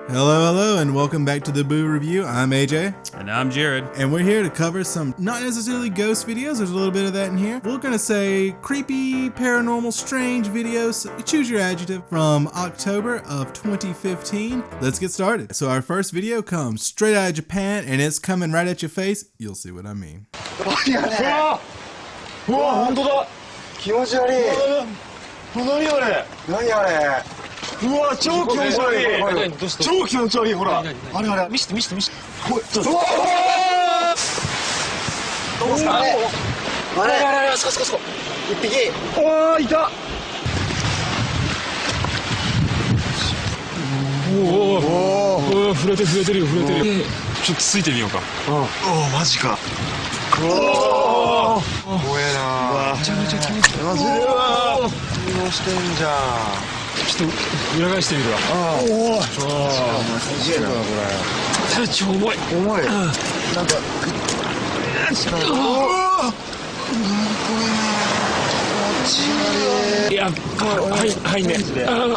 Hello, and welcome back to the Boo Review. I'm AJ. And I'm Jerad. And we're here to cover some, not necessarily ghost videos, there's a little bit of that in here. We're gonna say creepy, paranormal, strange videos, choose your adjective, from October of 2015. Let's get started. So our first video comes straight out of Japan, and it's coming right at your face. You'll see what I mean. うわ、本当だ。気持ち悪い。何あれ。何あれ。うわ、超気持ち悪い。超気持ち悪い。ほら。あれあれ。見せて。ほい。うわ。どうですか。あれ。そこ。一匹。おー、いた。おお、触れてるよ。ちょっとついてみようか。おお、マジか。おお、怖えな。めちゃめちゃ気持ち悪い。マジで。何をしてんじゃん。ちょっと裏返してみるわ。おお。すげえなこれ。超重い。重い。なんか。おお。何これ。気持ち悪い。いや、はいね。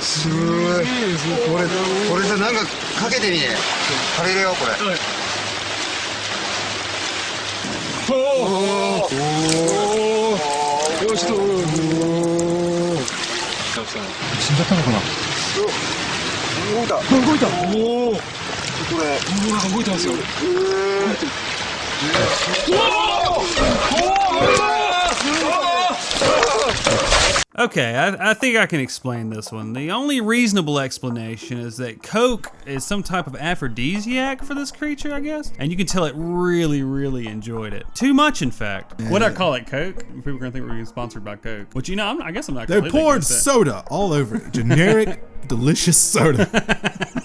すごい。これさ、なんかかけてみね。借りるよこれ。おお。よしと。死んじゃったのかな。動いた。おお。これ。なんか動いてますよ。Okay, I think I can explain this one. The only reasonable explanation is that coke is some type of aphrodisiac for this creature, I guess. And you can tell it really enjoyed it. Too much, in fact. What I call it, coke? People are gonna think we're getting sponsored by coke. Which, you know, I guess I'm not. They poured soda all over it. Generic, delicious soda.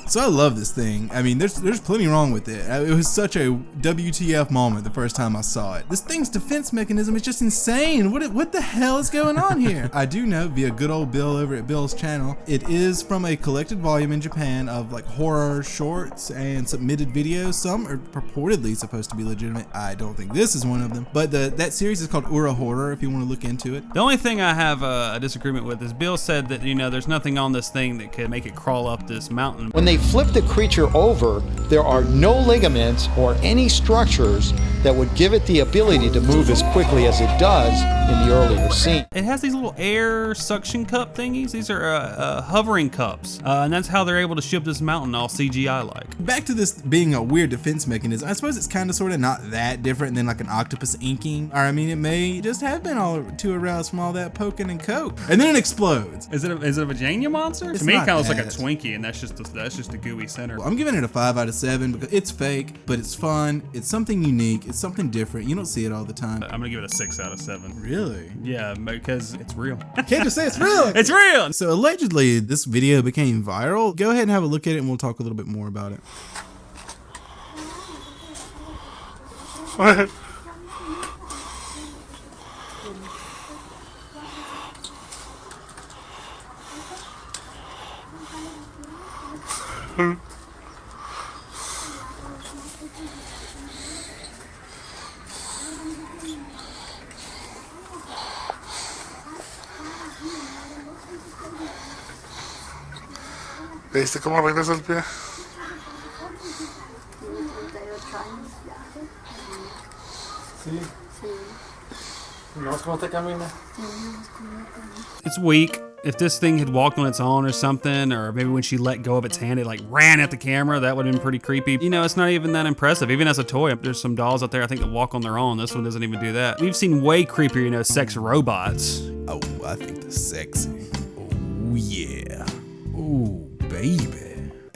So I love this thing. I mean, there's plenty wrong with it. It was such a WTF moment the first time I saw it. This thing's defense mechanism is just insane. What the hell is going on here? I do know via good old Bill over at Bill's channel, it is from a collected volume in Japan of like horror shorts and submitted videos. Some are purportedly supposed to be legitimate. I don't think this is one of them. But that series is called Ura Horror if you want to look into it. The only thing I have a disagreement with is Bill said that, you know, there's nothing on this thing that could make it crawl up this mountain. When they flip the creature over, there are no ligaments or any structures that would give it the ability to move as quickly as it does in the earlier scene. It has these little air suction cup thingies. These are hovering cups, and that's how they're able to ship this mountain all CGI-like. Back to this being a weird defense mechanism, I suppose it's kind of sort of not that different than like an octopus inking. Or I mean, it may just have been all too aroused from all that poking and coke, and then it explodes. Is it a Vagina monster? It's to me, it not kind of looks that. like a Twinkie, and that's just a gooey center. I'm giving it a 5 out of 7 because it's fake, but it's fun. It's something unique. It's something different. You don't see it all the time. I'm gonna give it a 6 out of 7. Really? Yeah, because it's real. Can't just say it's real. It's real. So allegedly, this video became viral. Go ahead and have a look at it, and we'll talk a little bit more about it. ¿Viste cómo regresa el pie? It's weak. If this thing had walked on its own or something, or maybe when she let go of its hand, it like ran at the camera, that would have been pretty creepy. You know, it's not even that impressive. Even as a toy, there's some dolls out there I think that walk on their own. This one doesn't even do that. We've seen way creepier, you know, sex robots. Oh, I think the sexy. Oh, yeah. Ooh, baby.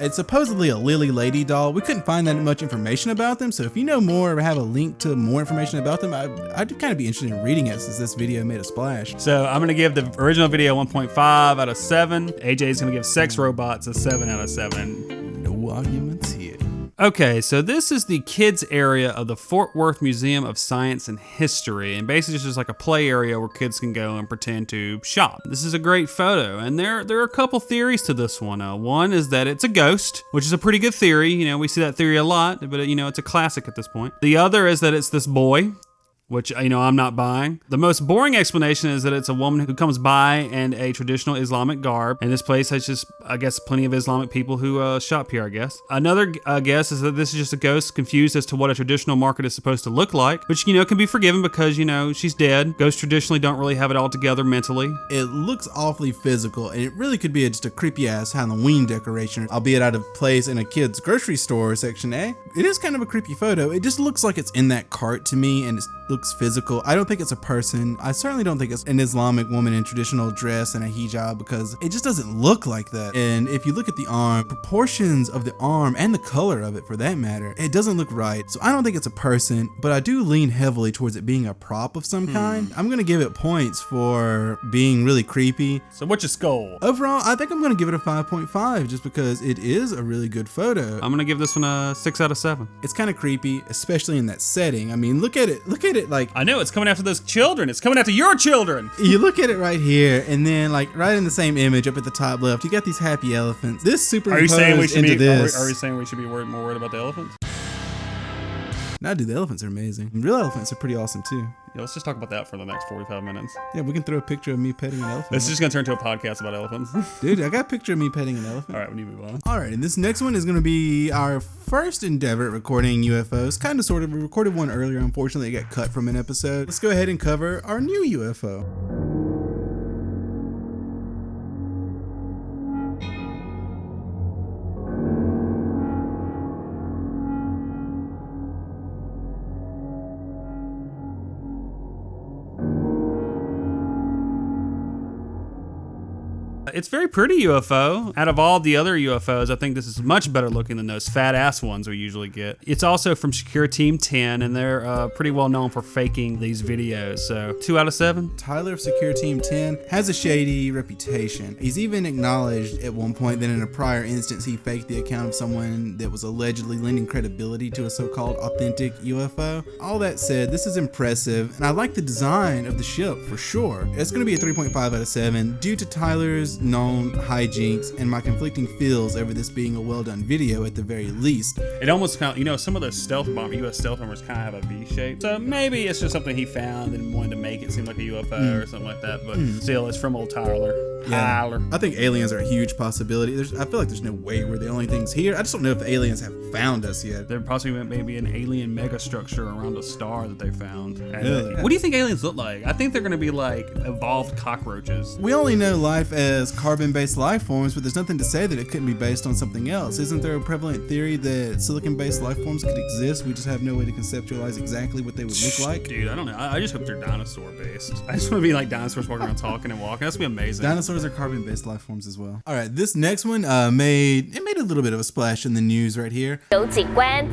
It's supposedly a lily lady doll. We couldn't find that much information about them, so if you know more or have a link to more information about them, I'd kind of be interested in reading it since this video made a splash. So I'm gonna give the original video 1.5 out of 7. AJ's gonna give sex robots a 7 out of 7. No arguments here. Okay, so this is the kids area of the Fort Worth Museum of Science and History, and basically it's just like a play area where kids can go and pretend to shop. This is a great photo, and there are a couple theories to this one. One is that it's a ghost, which is a pretty good theory. You know, we see that theory a lot, but you know, it's a classic at this point. The other is that it's this boy. which, I'm not buying. The most boring explanation is that it's a woman who comes by in a traditional Islamic garb, and this place has just, I guess, plenty of Islamic people who shop here, I guess. Another guess is that this is just a ghost confused as to what a traditional market is supposed to look like, which, can be forgiven because, she's dead. Ghosts traditionally don't really have it all together mentally. It looks awfully physical, and it really could be just a creepy-ass Halloween decoration, albeit out of place in a kid's grocery store section A. It is kind of a creepy photo. It just looks like it's in that cart to me, and it looks physical. I don't think it's a person. I certainly don't think it's an Islamic woman in traditional dress and a hijab, because it just doesn't look like that. And if you look at the arm, proportions of the arm and the color of it for that matter, it doesn't look right. So I don't think it's a person, but I do lean heavily towards it being a prop of some kind. I'm gonna give it points for being really creepy. So what's your score? Overall, I think I'm gonna give it a 5.5 just because it is a really good photo. I'm gonna give this one a 6 out of 7. It's kind of creepy, especially in that setting. I mean, look at it like, I know, it's coming after those children. It's coming after your children. you look at it right here, and then like right in the same image up at the top left, you got these happy elephants. This superimposed into this. Are we saying we should be more worried about the elephants? Now, dude, the elephants are amazing. Real elephants are pretty awesome too. Yeah, let's just talk about that for the next 45 minutes. Yeah, we can throw a picture of me petting an elephant. This is just gonna turn into a podcast about elephants. Dude, I got a picture of me petting an elephant. All right, we need to move on. All right, and this next one is going to be our first endeavor at recording UFOs. Kind of, sort of. We recorded one earlier. Unfortunately, it got cut from an episode. Let's go ahead and cover our new UFO. It's very pretty UFO. Out of all the other UFOs, I think this is much better looking than those fat ass ones we usually get. It's also from Secure Team 10, and they're pretty well known for faking these videos. So 2 out of 7. Tyler of Secure Team 10 has a shady reputation. He's even acknowledged at one point that in a prior instance he faked the account of someone that was allegedly lending credibility to a so-called authentic UFO. All that said, this is impressive, and I like the design of the ship for sure. It's going to be a 3.5 out of 7 due to Tyler's known hijinks and my conflicting feels over this being a well-done video at the very least. It almost kind of, some of those U.S. stealth bombers kind of have a V shape. So maybe it's just something he found and wanted to make it seem like a UFO or something like that. But still, it's from old Tyler. Yeah. Tyler. I think aliens are a huge possibility. I feel like there's no way we're the only things here. I just don't know if aliens have found us yet. There possibly maybe an alien megastructure around a star that they found. Really? What do you think aliens look like? I think they're going to be like evolved cockroaches. We only know life as carbon-based life forms, but there's nothing to say that it couldn't be based on something else. Isn't there a prevalent theory that silicon-based life forms could exist? We just have no way to conceptualize exactly what they would look like. Dude, I don't know. I just hope they're dinosaur-based. I just want to be like dinosaurs walking around talking and walking. That's gonna be amazing. Dinosaurs are carbon-based life forms as well. All right, this next one made a little bit of a splash in the news right here. 有景观，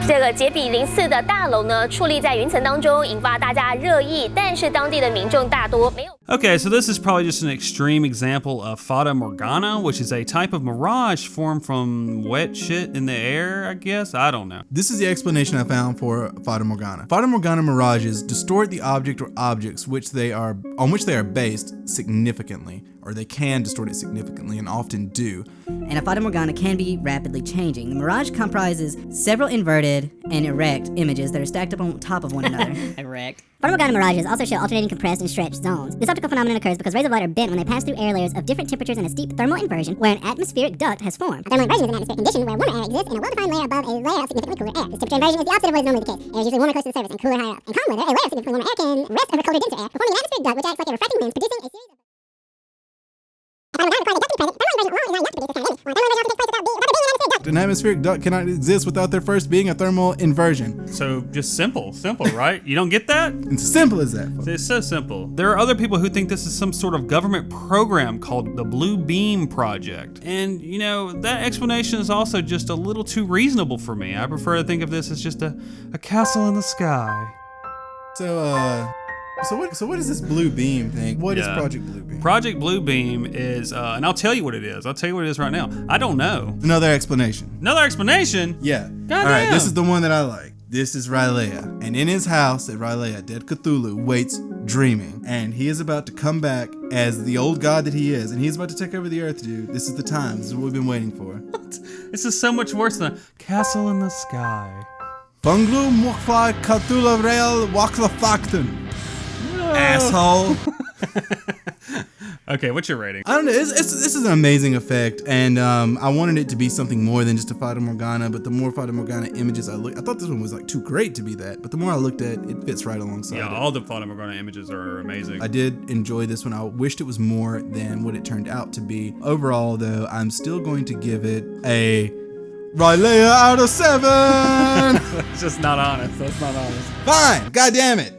这个杰比04的大楼呢，矗立在云层当中，引发大家热议，但是当地的民众大多没有。 Okay, so this is probably just an extreme example of Fata Morgana, which is a type of mirage formed from wet shit in the air, I guess? I don't know. This is the explanation I found for Fata Morgana. Fata Morgana mirages distort the object or objects on which they are based significantly, or they can distort it significantly and often do. And a Fata Morgana can be rapidly changing. The mirage comprises several inverted and erect images that are stacked up on top of one another. Erect. Fata Morgana mirages also show alternating compressed and stretched zones. This optical phenomenon occurs because rays of light are bent when they pass through air layers of different temperatures in a steep thermal inversion where an atmospheric duct has formed. A thermal inversion is an atmospheric condition where warmer air exists in a well-defined layer above a layer of significantly cooler air. This temperature inversion is the opposite of what is normally the case. Air is usually warmer close to the surface and cooler higher up. In calm weather, a layer of significantly warmer air can rest over colder, denser air, forming an atmospheric duct which acts like a refracting lens, producing a series of... An atmospheric duct cannot exist without there first being a thermal inversion. So just simple, right? You don't get that? It's as simple as that, folks. It's so simple. There are other people who think this is some sort of government program called the Blue Beam Project. And, that explanation is also just a little too reasonable for me. I prefer to think of this as just a castle in the sky. So what is this Blue Beam thing? What is Project Blue Beam? Project Blue Beam is, and I'll tell you what it is. I'll tell you what it is right now. I don't know. Another explanation. Another explanation? Yeah. Goddamn. All right, this is the one that I like. This is Rylea. And in his house at Rylea, dead Cthulhu waits dreaming. And he is about to come back as the old god that he is. And he's about to take over the earth, dude. This is the time. This is what we've been waiting for. This is so much worse than a castle in the sky. Bunglu Mokfly Katula Rail Wakla Fakten. Asshole. Okay, what's your rating? I don't know. This is an amazing effect, and I wanted it to be something more than just a Fata Morgana. But the more Fata Morgana images I thought this one was like too great to be that. But the more I looked at it, it fits right alongside. Yeah, it. all the Fata Morgana images are amazing. I did enjoy this one. I wished it was more than what it turned out to be. Overall, though, I'm still going to give it a Rylea out of 7. It's just not honest. That's not honest. Fine. God damn it.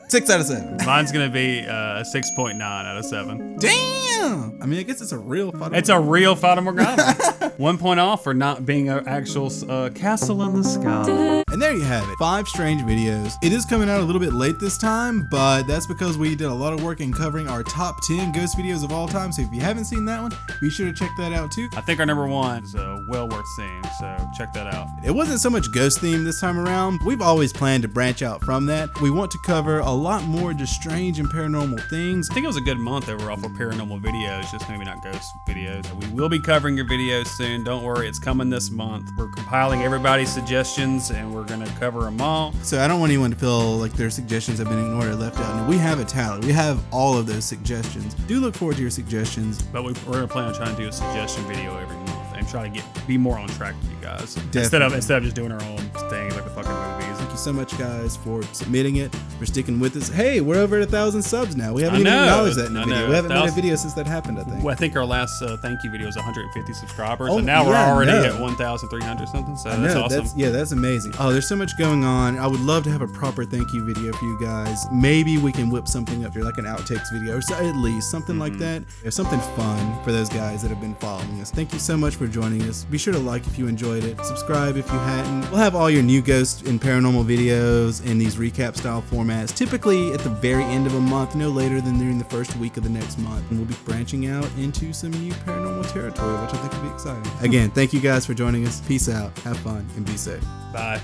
6 out of 7. Mine's gonna be a 6.9 out of 7. Damn! I mean, I guess it's a real Fata It's a real Fata Morgana. 1 point off for not being an actual castle in the sky. And there you have it. 5 strange videos. It is coming out a little bit late this time, but that's because we did a lot of work in covering our top 10 ghost videos of all time. So if you haven't seen that one, be sure to check that out too. I think our number 1 is well worth seeing, so check that out. It wasn't so much ghost themed this time around. We've always planned to branch out from that. We want to cover a lot more just strange and paranormal things. I think it was a good month overall for paranormal videos, just maybe not ghost videos. We will be covering your videos soon. Don't worry, it's coming this month. We're compiling everybody's suggestions and we're gonna cover them all. So I don't want anyone to feel like their suggestions have been ignored or left out. No, we have a tally. We have all of those suggestions. Do look forward to your suggestions. But we're gonna plan on trying to do a suggestion video every month and try to be more on track with you guys. Definitely. Instead of just doing our own thing like the fucking movies. Thank you so much, guys, for submitting it, for sticking with us. Hey, we're over at 1,000 subs now. We haven't even acknowledged that in the video. We haven't made a video since that happened, I think. Well, I think our last thank you video was 150 subscribers, Oh, and now we're yeah, already no. at 1,300 something. So I that's know, awesome. that's amazing. Oh, there's so much going on. I would love to have a proper thank you video for you guys. Maybe we can whip something up here, like an outtakes video, or so, at least something like that. There's something fun for those guys that have been following us. Thank you so much for joining us. Be sure to like if you enjoyed it. Subscribe if you hadn't. We'll have all your new ghost and paranormal videos in these recap style formats, typically at the very end of a month, no later than during the first week of the next month. And we'll be branching out into some new paranormal territory, which I think will be exciting. Again, thank you guys for joining us. Peace out, have fun, and be safe. Bye.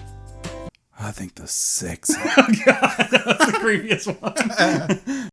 I think the 6. Oh God, that was the creepiest one.